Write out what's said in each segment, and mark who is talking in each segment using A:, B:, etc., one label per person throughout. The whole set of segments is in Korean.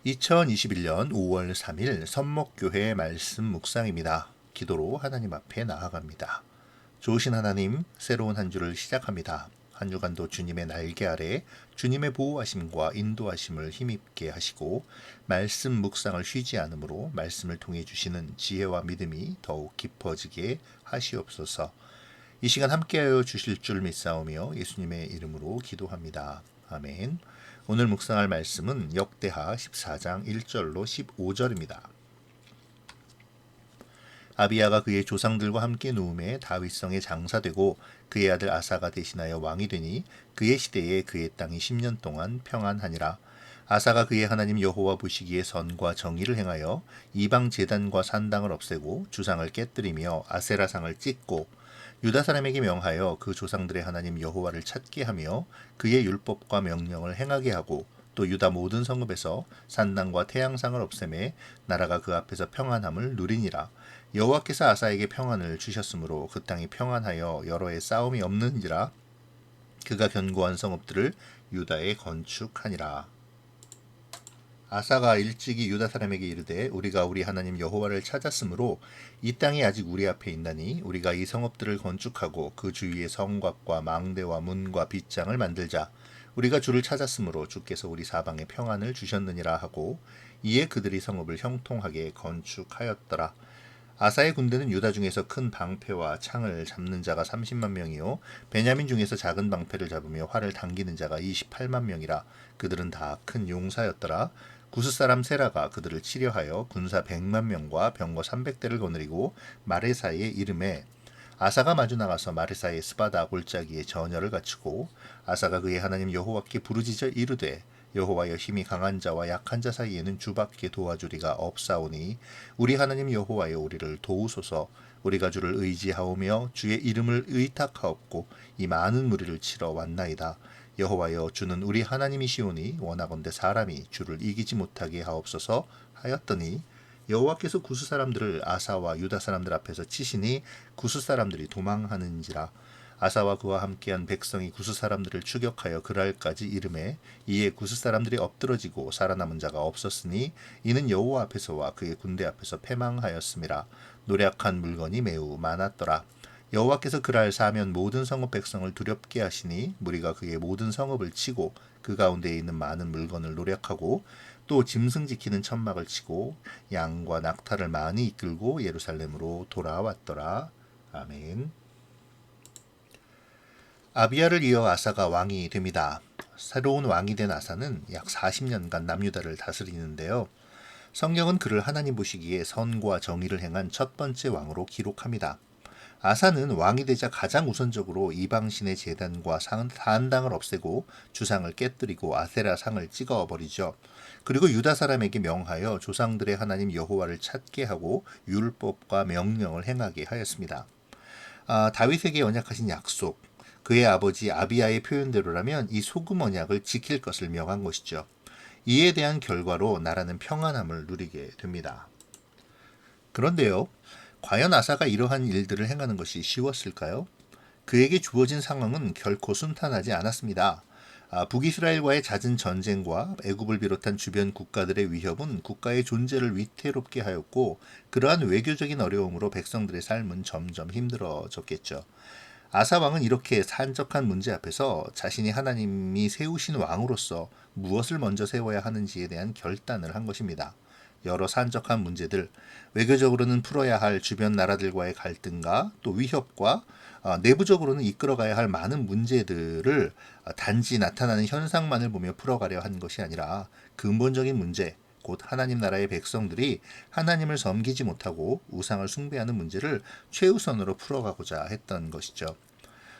A: 2021년 5월 3일 선목교회 말씀 묵상입니다. 기도로 하나님 앞에 나아갑니다. 좋으신 하나님, 새로운 한 주를 시작합니다. 한 주간도 주님의 날개 아래 주님의 보호하심과 인도하심을 힘입게 하시고 말씀 묵상을 쉬지 않으므로 말씀을 통해 주시는 지혜와 믿음이 더욱 깊어지게 하시옵소서. 이 시간 함께하여 주실 줄 믿사오며 예수님의 이름으로 기도합니다. 아멘. 오늘 묵상할 말씀은 역대하 14장 1절로 15절입니다. 아비야가 그의 조상들과 함께 누움에 다윗성에 장사되고 그의 아들 아사가 대신하여 왕이 되니 그의 시대에 그의 땅이 10년 동안 평안하니라. 아사가 그의 하나님 여호와 보시기에 선과 정의를 행하여 이방 제단과 산당을 없애고 주상을 깨뜨리며 아세라상을 찢고 유다 사람에게 명하여 그 조상들의 하나님 여호와를 찾게 하며 그의 율법과 명령을 행하게 하고 또 유다 모든 성읍에서 산당과 태양상을 없애매 나라가 그 앞에서 평안함을 누리니라. 여호와께서 아사에게 평안을 주셨으므로 그 땅이 평안하여 여러 해 싸움이 없는지라. 그가 견고한 성읍들을 유다에 건축하니라. 아사가 일찍이 유다 사람에게 이르되 우리가 우리 하나님 여호와를 찾았으므로 이 땅이 아직 우리 앞에 있나니 우리가 이 성읍들을 건축하고 그 주위에 성곽과 망대와 문과 빗장을 만들자. 우리가 주를 찾았으므로 주께서 우리 사방에 평안을 주셨느니라 하고 이에 그들이 성읍을 형통하게 건축하였더라. 아사의 군대는 유다 중에서 큰 방패와 창을 잡는 자가 30만 명이요 베냐민 중에서 작은 방패를 잡으며 활을 당기는 자가 28만 명이라. 그들은 다 큰 용사였더라. 구스 사람 세라가 그들을 치려하여 군사 100만 명과 병거 300대를 거느리고 마레사에 이름에 아사가 마주 나가서 마레사의 스바다 골짜기에 전열을 갖추고 아사가 그의 하나님 여호와께 부르짖어 이르되 여호와여 힘이 강한 자와 약한 자 사이에는 주밖에 도와주리가 없사오니 우리 하나님 여호와여 우리를 도우소서. 우리가 주를 의지하오며 주의 이름을 의탁하옵고 이 많은 무리를 치러 왔나이다. 여호와여 주는 우리 하나님이시오니 원하건대 사람이 주를 이기지 못하게 하옵소서 하였더니 여호와께서 구스 사람들을 아사와 유다 사람들 앞에서 치시니 구스 사람들이 도망하는지라. 아사와 그와 함께한 백성이 구스 사람들을 추격하여 그랄까지 이름에 이에 구스 사람들이 엎드러지고 살아남은 자가 없었으니 이는 여호와 앞에서와 그의 군대 앞에서 패망하였음이라. 노략한 물건이 매우 많았더라. 여호와께서 그랄 사면 모든 성읍 백성을 두렵게 하시니 무리가 그의 모든 성읍을 치고 그 가운데에 있는 많은 물건을 노략하고 또 짐승 지키는 천막을 치고 양과 낙타를 많이 이끌고 예루살렘으로 돌아왔더라. 아멘. 아비야를 이어 아사가 왕이 됩니다. 새로운 왕이 된 아사는 약 40년간 남유다를 다스리는데요. 성경은 그를 하나님 보시기에 선과 정의를 행한 첫 번째 왕으로 기록합니다. 아사는 왕이 되자 가장 우선적으로 이방신의 제단과 산당을 없애고 주상을 깨뜨리고 아세라 상을 찍어버리죠. 그리고 유다 사람에게 명하여 조상들의 하나님 여호와를 찾게 하고 율법과 명령을 행하게 하였습니다. 다윗에게 언약하신 약속, 그의 아버지 아비야의 표현대로라면 이 소금 언약을 지킬 것을 명한 것이죠. 이에 대한 결과로 나라는 평안함을 누리게 됩니다. 그런데요, 과연 아사가 이러한 일들을 행하는 것이 쉬웠을까요? 그에게 주어진 상황은 결코 순탄하지 않았습니다. 북이스라엘과의 잦은 전쟁과 애굽을 비롯한 주변 국가들의 위협은 국가의 존재를 위태롭게 하였고 그러한 외교적인 어려움으로 백성들의 삶은 점점 힘들어졌겠죠. 아사 왕은 이렇게 산적한 문제 앞에서 자신이 하나님이 세우신 왕으로서 무엇을 먼저 세워야 하는지에 대한 결단을 한 것입니다. 여러 산적한 문제들, 외교적으로는 풀어야 할 주변 나라들과의 갈등과 또 위협과 내부적으로는 이끌어가야 할 많은 문제들을 단지 나타나는 현상만을 보며 풀어가려 한 것이 아니라 근본적인 문제, 곧 하나님 나라의 백성들이 하나님을 섬기지 못하고 우상을 숭배하는 문제를 최우선으로 풀어가고자 했던 것이죠.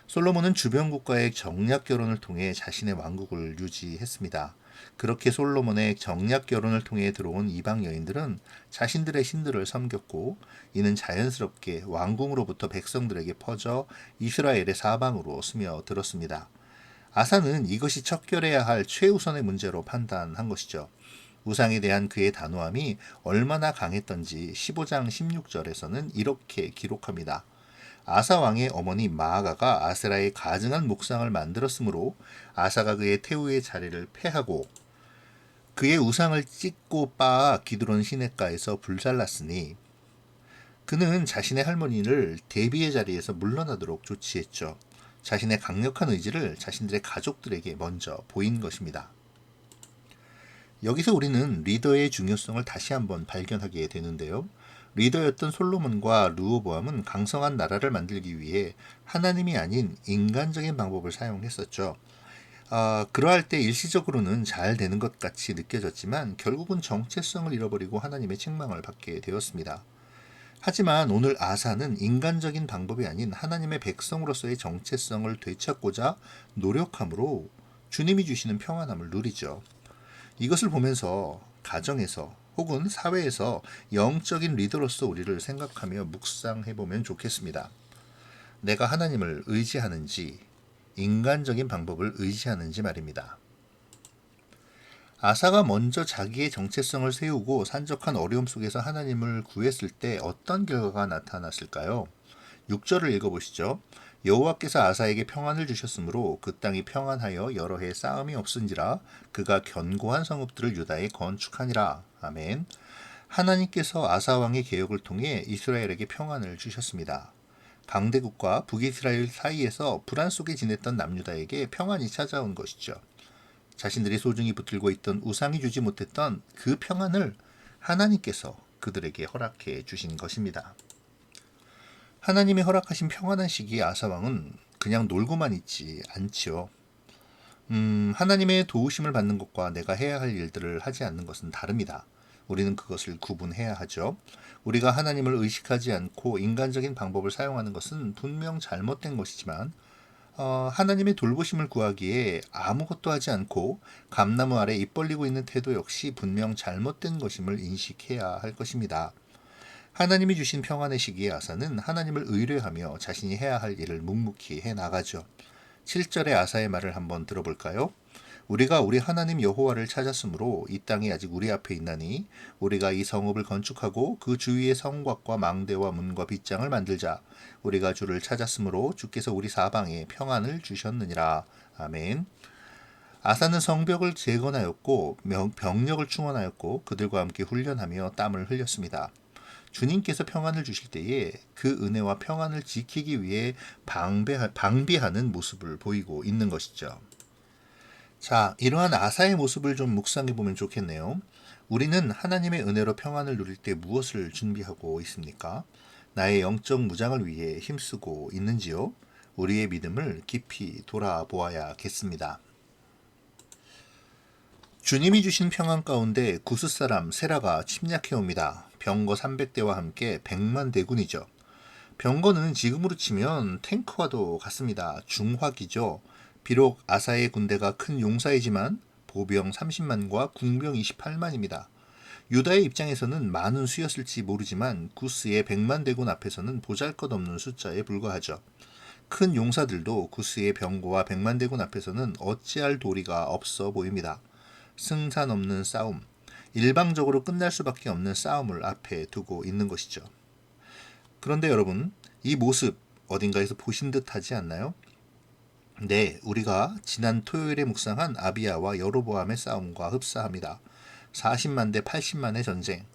A: 솔로몬은 주변 국가의 정략 결혼을 통해 자신의 왕국을 유지했습니다. 그렇게 솔로몬의 정략 결혼을 통해 들어온 이방 여인들은 자신들의 신들을 섬겼고 이는 자연스럽게 왕궁으로부터 백성들에게 퍼져 이스라엘의 사방으로 스며들었습니다. 아사는 이것이 척결해야 할 최우선의 문제로 판단한 것이죠. 우상에 대한 그의 단호함이 얼마나 강했던지 15장 16절에서는 이렇게 기록합니다. 아사 왕의 어머니 마아가가 아세라의 가증한 목상을 만들었으므로 아사가 그의 태우의 자리를 폐하고 그의 우상을 찢고 빻아 기드론 시냇가에서 불살랐으니 그는 자신의 할머니를 대비의 자리에서 물러나도록 조치했죠. 자신의 강력한 의지를 자신들의 가족들에게 먼저 보인 것입니다. 여기서 우리는 리더의 중요성을 다시 한번 발견하게 되는데요. 리더였던 솔로몬과 르호보암은 강성한 나라를 만들기 위해 하나님이 아닌 인간적인 방법을 사용했었죠. 그러할 때 일시적으로는 잘 되는 것 같이 느껴졌지만 결국은 정체성을 잃어버리고 하나님의 책망을 받게 되었습니다. 하지만 오늘 아사는 인간적인 방법이 아닌 하나님의 백성으로서의 정체성을 되찾고자 노력함으로 주님이 주시는 평안함을 누리죠. 이것을 보면서 가정에서 혹은 사회에서 영적인 리더로서 우리를 생각하며 묵상해보면 좋겠습니다. 내가 하나님을 의지하는지 인간적인 방법을 의지하는지 말입니다. 아사가 먼저 자기의 정체성을 세우고 산적한 어려움 속에서 하나님을 구했을 때 어떤 결과가 나타났을까요? 6절을 읽어보시죠. 여호와께서 아사에게 평안을 주셨으므로 그 땅이 평안하여 여러 해 싸움이 없은지라 그가 견고한 성읍들을 유다에 건축하니라. 아멘. 하나님께서 아사 왕의 개혁을 통해 이스라엘에게 평안을 주셨습니다. 강대국과 북이스라엘 사이에서 불안 속에 지냈던 남유다에게 평안이 찾아온 것이죠. 자신들이 소중히 붙들고 있던 우상이 주지 못했던 그 평안을 하나님께서 그들에게 허락해 주신 것입니다. 하나님이 허락하신 평안한 시기에 아사왕은 그냥 놀고만 있지 않지요. 하나님의 도우심을 받는 것과 내가 해야 할 일들을 하지 않는 것은 다릅니다. 우리는 그것을 구분해야 하죠. 우리가 하나님을 의식하지 않고 인간적인 방법을 사용하는 것은 분명 잘못된 것이지만 하나님의 돌보심을 구하기에 아무것도 하지 않고 감나무 아래 입 벌리고 있는 태도 역시 분명 잘못된 것임을 인식해야 할 것입니다. 하나님이 주신 평안의 시기에 아사는 하나님을 의뢰하며 자신이 해야 할 일을 묵묵히 해나가죠. 7절의 아사의 말을 한번 들어볼까요? 우리가 우리 하나님 여호와를 찾았으므로 이 땅이 아직 우리 앞에 있나니 우리가 이 성읍을 건축하고 그 주위에 성곽과 망대와 문과 빗장을 만들자. 우리가 주를 찾았으므로 주께서 우리 사방에 평안을 주셨느니라. 아멘. 아사는 성벽을 재건하였고 병력을 충원하였고 그들과 함께 훈련하며 땀을 흘렸습니다. 주님께서 평안을 주실 때에 그 은혜와 평안을 지키기 위해 방비하는 모습을 보이고 있는 것이죠. 자, 이러한 아사의 모습을 좀 묵상해 보면 좋겠네요. 우리는 하나님의 은혜로 평안을 누릴 때 무엇을 준비하고 있습니까? 나의 영적 무장을 위해 힘쓰고 있는지요? 우리의 믿음을 깊이 돌아보아야겠습니다. 주님이 주신 평안 가운데 구스 사람 세라가 침략해 옵니다. 병거 300대와 함께 100만 대군이죠. 병거는 지금으로 치면 탱크와도 같습니다. 중화기죠. 비록 아사의 군대가 큰 용사이지만 보병 30만과 궁병 28만입니다. 유다의 입장에서는 많은 수였을지 모르지만 구스의 100만 대군 앞에서는 보잘것없는 숫자에 불과하죠. 큰 용사들도 구스의 병거와 100만 대군 앞에서는 어찌할 도리가 없어 보입니다. 승산 없는 싸움, 일방적으로 끝날 수밖에 없는 싸움을 앞에 두고 있는 것이죠. 그런데 여러분, 이 모습 어딘가에서 보신 듯 하지 않나요? 네, 우리가 지난 토요일에 묵상한 아비야와 여로보암의 싸움과 흡사합니다. 40만 대 80만의 전쟁.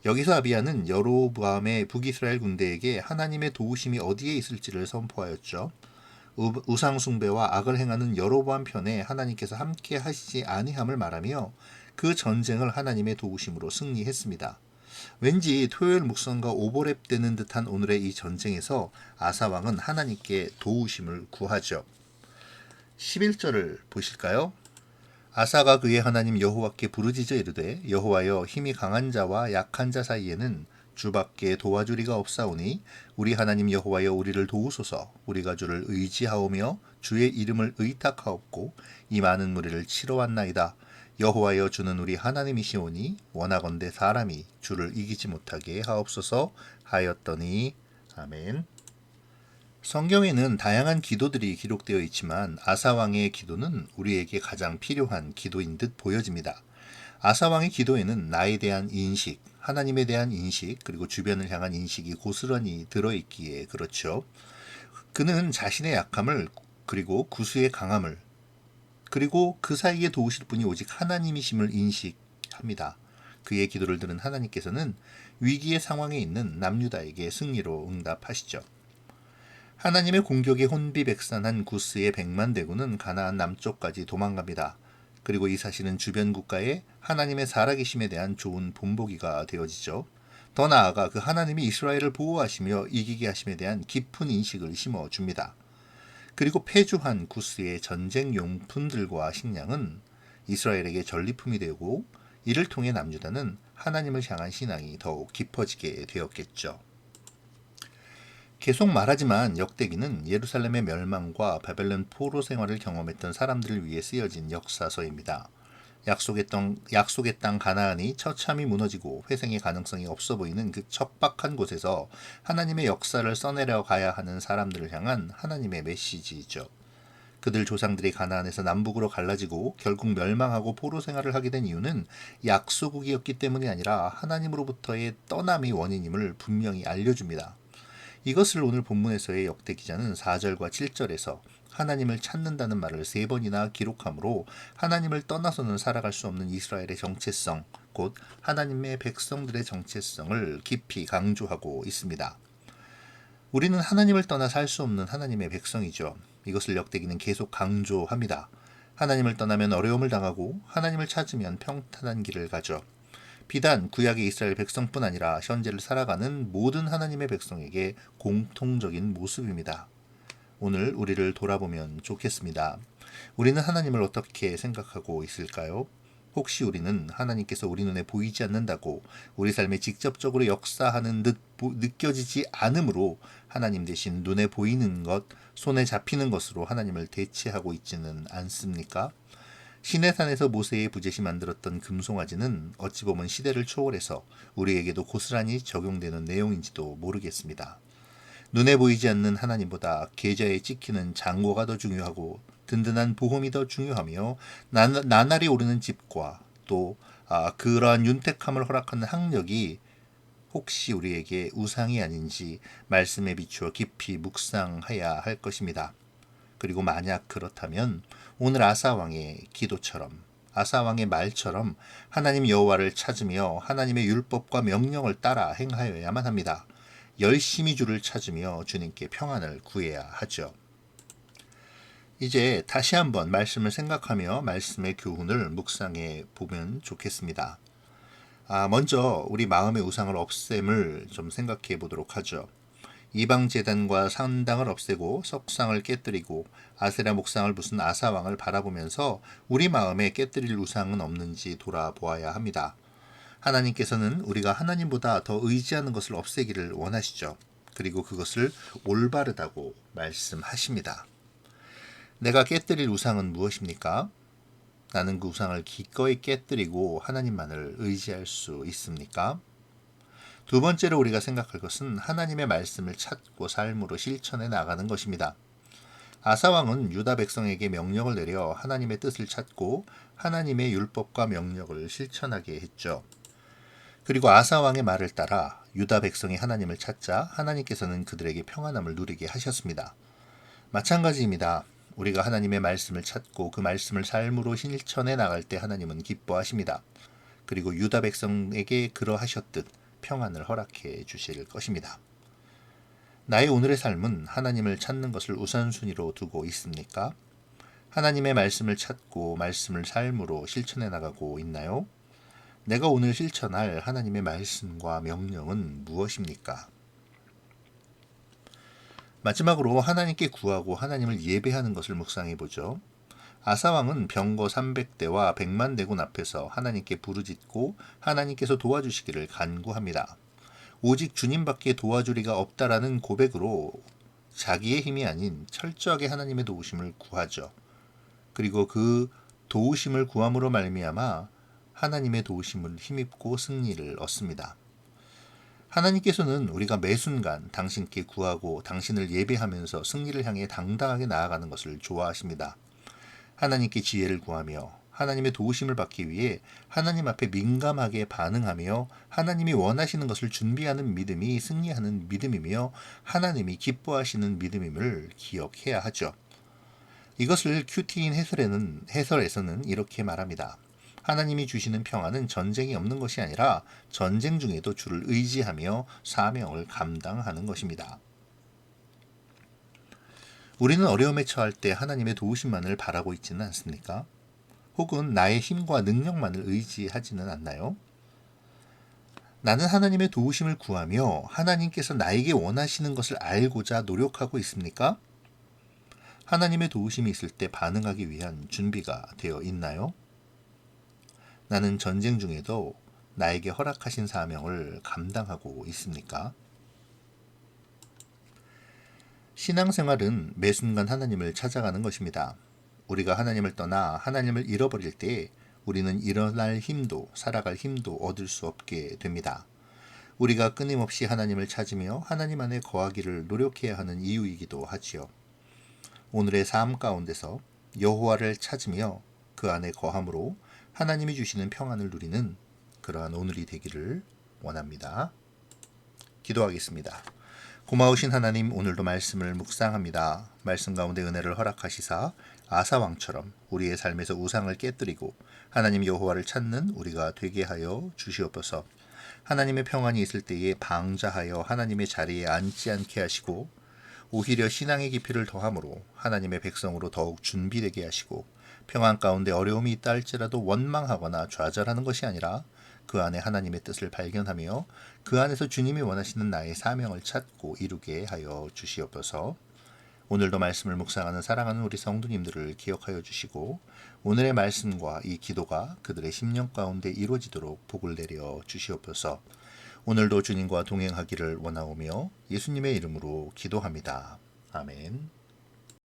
A: 여기서 아비야는 여로보암의 북이스라엘 군대에게 하나님의 도우심이 어디에 있을지를 선포하였죠. 우상 숭배와 악을 행하는 여로보암 편에 하나님께서 함께 하시지 아니함을 말하며 그 전쟁을 하나님의 도우심으로 승리했습니다. 왠지 토요일 묵상과 오버랩되는 듯한 오늘의 이 전쟁에서 아사 왕은 하나님께 도우심을 구하죠. 11절을 보실까요? 아사가 그의 하나님 여호와께 부르짖어 이르되 여호와여 힘이 강한 자와 약한 자 사이에는 주밖에 도와주리가 없사오니 우리 하나님 여호와여 우리를 도우소서. 우리가 주를 의지하오며 주의 이름을 의탁하옵고 이 많은 무리를 치러 왔나이다. 여호와여 주는 우리 하나님이시오니 원하건대 사람이 주를 이기지 못하게 하옵소서 하였더니. 아멘. 성경에는 다양한 기도들이 기록되어 있지만 아사왕의 기도는 우리에게 가장 필요한 기도인 듯 보여집니다. 아사왕의 기도에는 나에 대한 인식, 하나님에 대한 인식, 그리고 주변을 향한 인식이 고스란히 들어있기에 그렇죠. 그는 자신의 약함을, 그리고 구수의 강함을, 그리고 그 사이에 도우실 분이 오직 하나님이심을 시작합니다. 그의 기도를 들은 하나님께서는 위기의 상황에 있는 남유다에게 승리로 응답하시죠. 하나님의 공격에 혼비백산한 구스의 100만 대군은 가나안 남쪽까지 도망갑니다. 그리고 이 사실은 주변 국가에 하나님의 살아계심에 대한 좋은 본보기가 되어지죠. 더 나아가 그 하나님이 이스라엘을 보호하시며 이기게 하심에 대한 깊은 인식을 심어줍니다. 그리고 패주한 구스의 전쟁 용품들과 식량은 이스라엘에게 전리품이 되고 이를 통해 남유다는 하나님을 향한 신앙이 더욱 깊어지게 되었겠죠. 계속 말하지만 역대기는 예루살렘의 멸망과 바벨론 포로 생활을 경험했던 사람들을 위해 쓰여진 역사서입니다. 약속의 땅 가나안이 처참히 무너지고 회생의 가능성이 없어 보이는 그 척박한 곳에서 하나님의 역사를 써내려 가야 하는 사람들을 향한 하나님의 메시지이죠. 그들 조상들이 가나안에서 남북으로 갈라지고 결국 멸망하고 포로 생활을 하게 된 이유는 약소국이었기 때문이 아니라 하나님으로부터의 떠남이 원인임을 분명히 알려줍니다. 이것을 오늘 본문에서의 역대 기자는 4절과 7절에서 하나님을 찾는다는 말을 3번이나 기록하므로 하나님을 떠나서는 살아갈 수 없는 이스라엘의 정체성, 곧 하나님의 백성들의 정체성을 깊이 강조하고 있습니다. 우리는 하나님을 떠나 살 수 없는 하나님의 백성이죠. 이것을 역대기는 계속 강조합니다. 하나님을 떠나면 어려움을 당하고 하나님을 찾으면 평탄한 길을 가죠. 비단 구약의 이스라엘 백성뿐 아니라 현재를 살아가는 모든 하나님의 백성에게 공통적인 모습입니다. 오늘 우리를 돌아보면 좋겠습니다. 우리는 하나님을 어떻게 생각하고 있을까요? 혹시 우리는 하나님께서 우리 눈에 보이지 않는다고 우리 삶에 직접적으로 역사하는 듯 느껴지지 않으므로 하나님 대신 눈에 보이는 것, 손에 잡히는 것으로 하나님을 대체하고 있지는 않습니까? 시내산에서 모세의 부젯이 만들었던 금송아지는 어찌 보면 시대를 초월해서 우리에게도 고스란히 적용되는 내용인지도 모르겠습니다. 눈에 보이지 않는 하나님보다 계좌에 찍히는 잔고가 더 중요하고 든든한 보험이 더 중요하며 나날이 오르는 집과 또 그러한 윤택함을 허락하는 학력이 혹시 우리에게 우상이 아닌지 말씀에 비추어 깊이 묵상해야 할 것입니다. 그리고 만약 그렇다면 오늘 아사왕의 기도처럼 아사왕의 말처럼 하나님 여호와를 찾으며 하나님의 율법과 명령을 따라 행하여야만 합니다. 열심히 주를 찾으며 주님께 평안을 구해야 하죠. 이제 다시 한번 말씀을 생각하며 말씀의 교훈을 묵상해 보면 좋겠습니다. 먼저 우리 마음의 우상을 없앰을 좀 생각해 보도록 하죠. 이방 제단과 산당을 없애고 석상을 깨뜨리고 아세라 목상을 부순 아사왕을 바라보면서 우리 마음에 깨뜨릴 우상은 없는지 돌아보아야 합니다. 하나님께서는 우리가 하나님보다 더 의지하는 것을 없애기를 원하시죠. 그리고 그것을 올바르다고 말씀하십니다. 내가 깨뜨릴 우상은 무엇입니까? 나는 그 우상을 기꺼이 깨뜨리고 하나님만을 의지할 수 있습니까? 두 번째로 우리가 생각할 것은 하나님의 말씀을 찾고 삶으로 실천해 나가는 것입니다. 아사왕은 유다 백성에게 명령을 내려 하나님의 뜻을 찾고 하나님의 율법과 명령을 실천하게 했죠. 그리고 아사왕의 말을 따라 유다 백성이 하나님을 찾자 하나님께서는 그들에게 평안함을 누리게 하셨습니다. 마찬가지입니다. 우리가 하나님의 말씀을 찾고 그 말씀을 삶으로 실천해 나갈 때 하나님은 기뻐하십니다. 그리고 유다 백성에게 그러하셨듯 평안을 허락해 주실 것입니다. 나의 오늘의 삶은 하나님을 찾는 것을 우선순위로 두고 있습니까? 하나님의 말씀을 찾고 말씀을 삶으로 실천해 나가고 있나요? 내가 오늘 실천할 하나님의 말씀과 명령은 무엇입니까? 마지막으로 하나님께 구하고 하나님을 예배하는 것을 묵상해 보죠. 아사왕은 병거 300대와 100만 대군 앞에서 하나님께 부르짖고 하나님께서 도와주시기를 간구합니다. 오직 주님밖에 도와주리가 없다라는 고백으로 자기의 힘이 아닌 철저하게 하나님의 도우심을 구하죠. 그리고 그 도우심을 구함으로 말미암아 하나님의 도우심을 힘입고 승리를 얻습니다. 하나님께서는 우리가 매 순간 당신께 구하고 당신을 예배하면서 승리를 향해 당당하게 나아가는 것을 좋아하십니다. 하나님께 지혜를 구하며 하나님의 도우심을 받기 위해 하나님 앞에 민감하게 반응하며 하나님이 원하시는 것을 준비하는 믿음이 승리하는 믿음이며 하나님이 기뻐하시는 믿음임을 기억해야 하죠. 이것을 큐티인 해설에서는 이렇게 말합니다. 하나님이 주시는 평안은 전쟁이 없는 것이 아니라 전쟁 중에도 주를 의지하며 사명을 감당하는 것입니다. 우리는 어려움에 처할 때 하나님의 도우심만을 바라고 있지는 않습니까? 혹은 나의 힘과 능력만을 의지하지는 않나요? 나는 하나님의 도우심을 구하며 하나님께서 나에게 원하시는 것을 알고자 노력하고 있습니까? 하나님의 도우심이 있을 때 반응하기 위한 준비가 되어 있나요? 나는 전쟁 중에도 나에게 허락하신 사명을 감당하고 있습니까? 신앙생활은 매 순간 하나님을 찾아가는 것입니다. 우리가 하나님을 떠나 하나님을 잃어버릴 때 우리는 일어날 힘도 살아갈 힘도 얻을 수 없게 됩니다. 우리가 끊임없이 하나님을 찾으며 하나님 안에 거하기를 노력해야 하는 이유이기도 하지요. 오늘의 삶 가운데서 여호와를 찾으며 그 안에 거함으로 하나님이 주시는 평안을 누리는 그러한 오늘이 되기를 원합니다. 기도하겠습니다. 고마우신 하나님, 오늘도 말씀을 묵상합니다. 말씀 가운데 은혜를 허락하시사 아사 왕처럼 우리의 삶에서 우상을 깨뜨리고 하나님 여호와를 찾는 우리가 되게 하여 주시옵소서. 하나님의 평안이 있을 때에 방자하여 하나님의 자리에 앉지 않게 하시고 오히려 신앙의 깊이를 더함으로 하나님의 백성으로 더욱 준비되게 하시고 평안 가운데 어려움이 있다 할지라도 원망하거나 좌절하는 것이 아니라 그 안에 하나님의 뜻을 발견하며 그 안에서 주님이 원하시는 나의 사명을 찾고 이루게 하여 주시옵소서. 오늘도 말씀을 묵상하는 사랑하는 우리 성도님들을 기억하여 주시고 오늘의 말씀과 이 기도가 그들의 심령 가운데 이루어지도록 복을 내려 주시옵소서. 오늘도 주님과 동행하기를 원하오며 예수님의 이름으로 기도합니다. 아멘.